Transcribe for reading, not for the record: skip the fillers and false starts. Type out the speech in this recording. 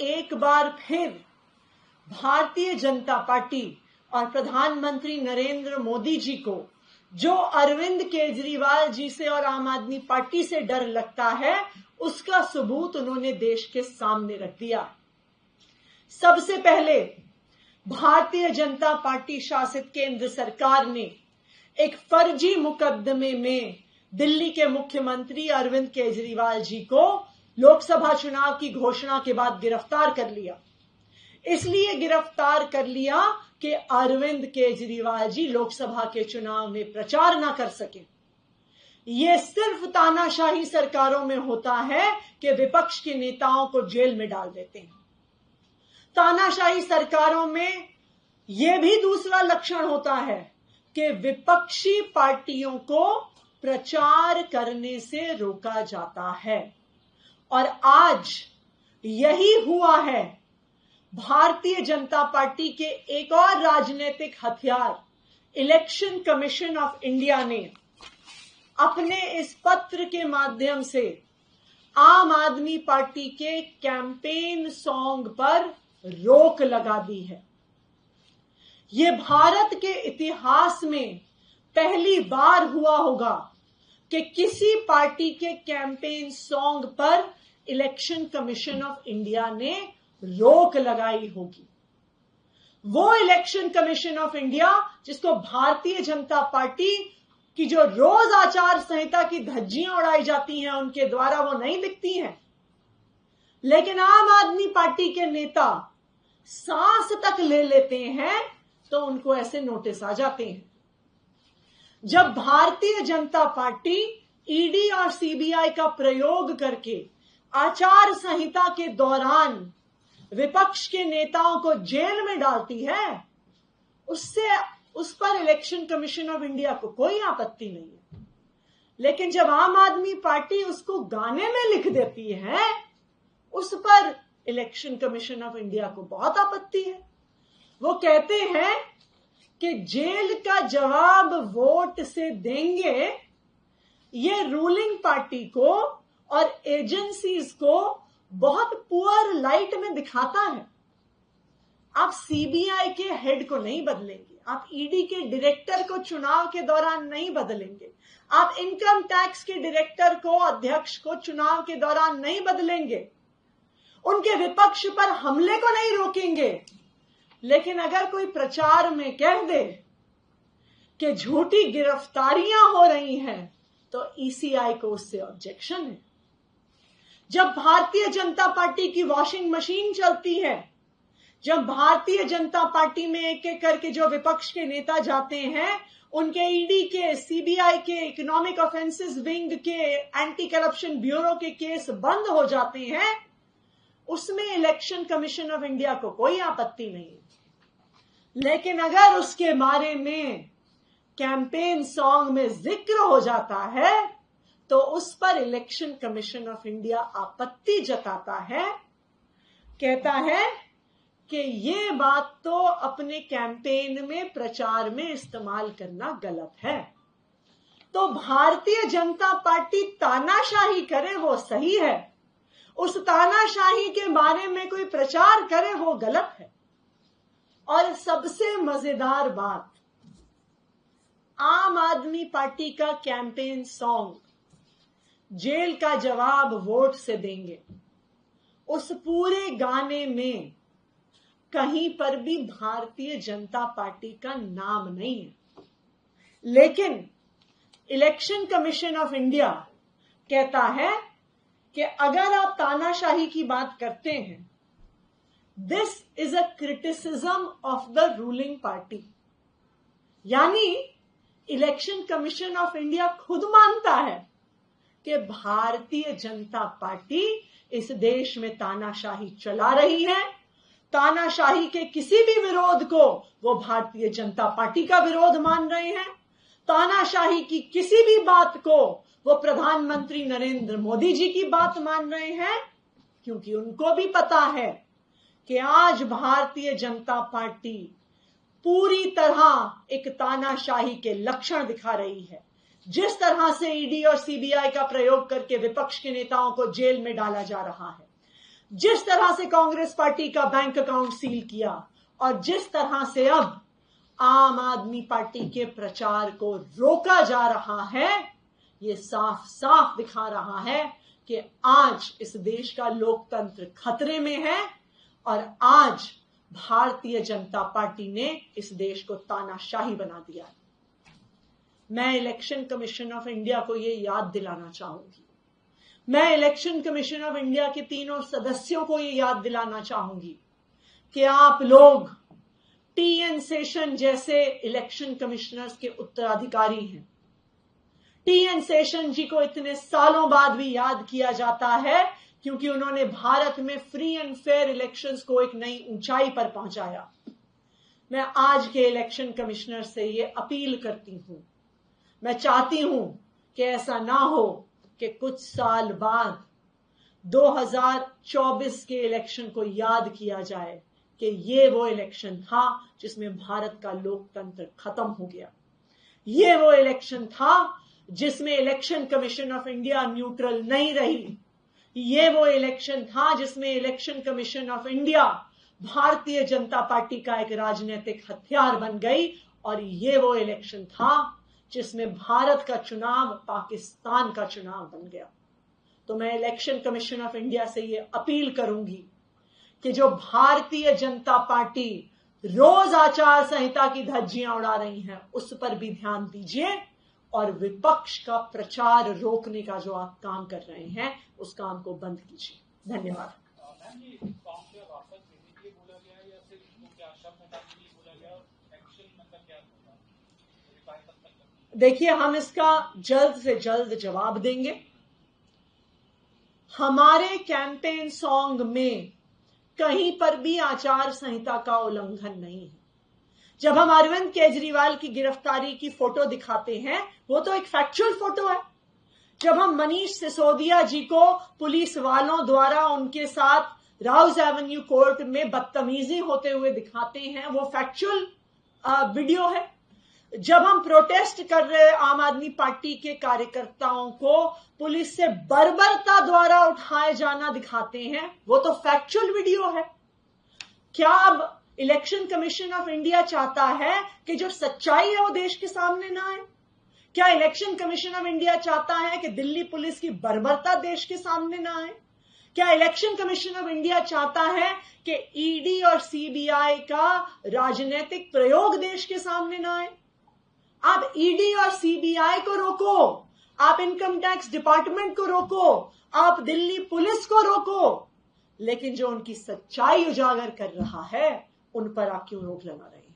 एक बार फिर भारतीय जनता पार्टी और प्रधानमंत्री नरेंद्र मोदी जी को जो अरविंद केजरीवाल जी से और आम आदमी पार्टी से डर लगता है, उसका सबूत उन्होंने देश के सामने रख दिया। सबसे पहले भारतीय जनता पार्टी शासित केंद्र सरकार ने एक फर्जी मुकदमे में दिल्ली के मुख्यमंत्री अरविंद केजरीवाल जी को लोकसभा चुनाव की घोषणा के बाद गिरफ्तार कर लिया। इसलिए गिरफ्तार कर लिया कि अरविंद केजरीवाल जी लोकसभा के चुनाव में प्रचार ना कर सके। यह सिर्फ तानाशाही सरकारों में होता है कि विपक्ष के नेताओं को जेल में डाल देते हैं। तानाशाही सरकारों में यह भी दूसरा लक्षण होता है कि विपक्षी पार्टियों को प्रचार करने से रोका जाता है। और आज यही हुआ है। भारतीय जनता पार्टी के एक और राजनीतिक हथियार इलेक्शन कमीशन ऑफ इंडिया ने अपने इस पत्र के माध्यम से आम आदमी पार्टी के कैंपेन सॉन्ग पर रोक लगा दी है। ये भारत के इतिहास में पहली बार हुआ होगा कि किसी पार्टी के कैंपेन सॉन्ग पर इलेक्शन कमीशन ऑफ इंडिया ने रोक लगाई होगी। वो इलेक्शन कमीशन ऑफ इंडिया जिसको भारतीय जनता पार्टी की जो रोज आचार संहिता की धज्जियां उड़ाई जाती हैं उनके द्वारा वो नहीं दिखती हैं, लेकिन आम आदमी पार्टी के नेता सांस तक ले लेते हैं तो उनको ऐसे नोटिस आ जाते हैं। जब भारतीय जनता पार्टी ईडी और सीबीआई का प्रयोग करके आचार संहिता के दौरान विपक्ष के नेताओं को जेल में डालती है, उस पर इलेक्शन कमीशन ऑफ इंडिया को कोई आपत्ति नहीं है। लेकिन जब आम आदमी पार्टी उसको गाने में लिख देती है, उस पर इलेक्शन कमीशन ऑफ इंडिया को बहुत आपत्ति है। वो कहते हैं कि जेल का जवाब वोट से देंगे, ये रूलिंग पार्टी को और एजेंसीज को बहुत पुअर लाइट में दिखाता है। आप सीबीआई के हेड को नहीं बदलेंगे, आप ईडी के डायरेक्टर को चुनाव के दौरान नहीं बदलेंगे, आप इनकम टैक्स के डायरेक्टर को, अध्यक्ष को चुनाव के दौरान नहीं बदलेंगे, उनके विपक्ष पर हमले को नहीं रोकेंगे। लेकिन अगर कोई प्रचार में कह दे कि झूठी गिरफ्तारियां हो रही हैं, तो ईसीआई को उससे ऑब्जेक्शन है। जब भारतीय जनता पार्टी की वॉशिंग मशीन चलती है, जब भारतीय जनता पार्टी में एक एक करके जो विपक्ष के नेता जाते हैं, उनके ईडी के, सीबीआई के, इकोनॉमिक ऑफेंसेस विंग के, एंटी करप्शन ब्यूरो के केस बंद हो जाते हैं, उसमें इलेक्शन कमीशन ऑफ इंडिया को कोई आपत्ति नहीं है। लेकिन अगर उसके बारे में कैंपेन सॉन्ग में जिक्र हो जाता है तो उस पर इलेक्शन कमीशन ऑफ इंडिया आपत्ति जताता है, कहता है कि ये बात तो अपने कैंपेन में, प्रचार में इस्तेमाल करना गलत है। तो भारतीय जनता पार्टी तानाशाही करे वो सही है, उस तानाशाही के बारे में कोई प्रचार करे वो गलत है। और सबसे मजेदार बात, आम आदमी पार्टी का कैंपेन सॉन्ग जेल का जवाब वोट से देंगे, उस पूरे गाने में कहीं पर भी भारतीय जनता पार्टी का नाम नहीं है। लेकिन इलेक्शन कमीशन ऑफ इंडिया कहता है कि अगर आप तानाशाही की बात करते हैं, this is a criticism of the ruling party. यानी इलेक्शन कमीशन ऑफ इंडिया खुद मानता है कि भारतीय जनता पार्टी इस देश में तानाशाही चला रही है। तानाशाही के किसी भी विरोध को वो भारतीय जनता पार्टी का विरोध मान रहे हैं। तानाशाही की किसी भी बात को वो प्रधानमंत्री नरेंद्र मोदी जी की बात मान रहे हैं, क्योंकि उनको भी पता है कि आज भारतीय जनता पार्टी पूरी तरह एक तानाशाही के लक्षण दिखा रही है। जिस तरह से ईडी और सीबीआई का प्रयोग करके विपक्ष के नेताओं को जेल में डाला जा रहा है, जिस तरह से कांग्रेस पार्टी का बैंक अकाउंट सील किया और जिस तरह से अब आम आदमी पार्टी के प्रचार को रोका जा रहा है, ये साफ साफ दिखा रहा है कि आज इस देश का लोकतंत्र खतरे में है और आज भारतीय जनता पार्टी ने इस देश को तानाशाही बना दिया है। मैं इलेक्शन कमीशन ऑफ इंडिया को ये याद दिलाना चाहूंगी, मैं इलेक्शन कमीशन ऑफ इंडिया के तीनों सदस्यों को ये याद दिलाना चाहूंगी कि आप लोग टी.एन. शेषन जैसे इलेक्शन कमिश्नर्स के उत्तराधिकारी हैं। टी.एन. शेषन जी को इतने सालों बाद भी याद किया जाता है क्योंकि उन्होंने भारत में फ्री एंड फेयर इलेक्शंस को एक नई ऊंचाई पर पहुंचाया। मैं आज के इलेक्शन कमिश्नर से ये अपील करती हूं, मैं चाहती हूं कि ऐसा ना हो कि कुछ साल बाद 2024 के इलेक्शन को याद किया जाए कि ये वो इलेक्शन था जिसमें भारत का लोकतंत्र खत्म हो गया। ये वो इलेक्शन था जिसमें election commission of India neutral नहीं रही। ये वो इलेक्शन था जिसमें election commission of India Bharatiya Janata party का एक राजनीतिक हथियार बन गई और ये वो इलेक्शन था जिसमें भारत का चुनाव पाकिस्तान का चुनाव बन गया। तो मैं इलेक्शन कमीशन ऑफ इंडिया से ये अपील करूंगी कि जो भारतीय जनता पार्टी रोज आचार संहिता की धज्जियां उड़ा रही हैं उस पर भी ध्यान दीजिए और विपक्ष का प्रचार रोकने का जो आप काम कर रहे हैं उस काम को बंद कीजिए। धन्यवाद। देखिए, हम इसका जल्द से जल्द जवाब देंगे। हमारे कैंपेन सॉन्ग में कहीं पर भी आचार संहिता का उल्लंघन नहीं है। जब हम अरविंद केजरीवाल की गिरफ्तारी की फोटो दिखाते हैं वो तो एक फैक्चुअल फोटो है। जब हम मनीष सिसोदिया जी को पुलिस वालों द्वारा उनके साथ राउज एवेन्यू कोर्ट में बदतमीजी होते हुए दिखाते हैं वो फैक्चुअल वीडियो है। जब हम प्रोटेस्ट कर रहे आम आदमी पार्टी के कार्यकर्ताओं को पुलिस से बर्बरता द्वारा उठाए जाना दिखाते हैं वो तो फैक्चुअल वीडियो है। क्या अब इलेक्शन कमीशन ऑफ इंडिया चाहता है कि जो सच्चाई है वो देश के सामने ना आए? क्या इलेक्शन कमीशन ऑफ इंडिया चाहता है कि दिल्ली पुलिस की बर्बरता देश के सामने ना आए? क्या इलेक्शन कमीशन ऑफ इंडिया चाहता है कि ईडी और सीबीआई का राजनीतिक प्रयोग देश के सामने ना आए? आप ईडी और सीबीआई को रोको, आप इनकम टैक्स डिपार्टमेंट को रोको, आप दिल्ली पुलिस को रोको, लेकिन जो उनकी सच्चाई उजागर कर रहा है उन पर आप क्यों रोक लगा रहे हैं?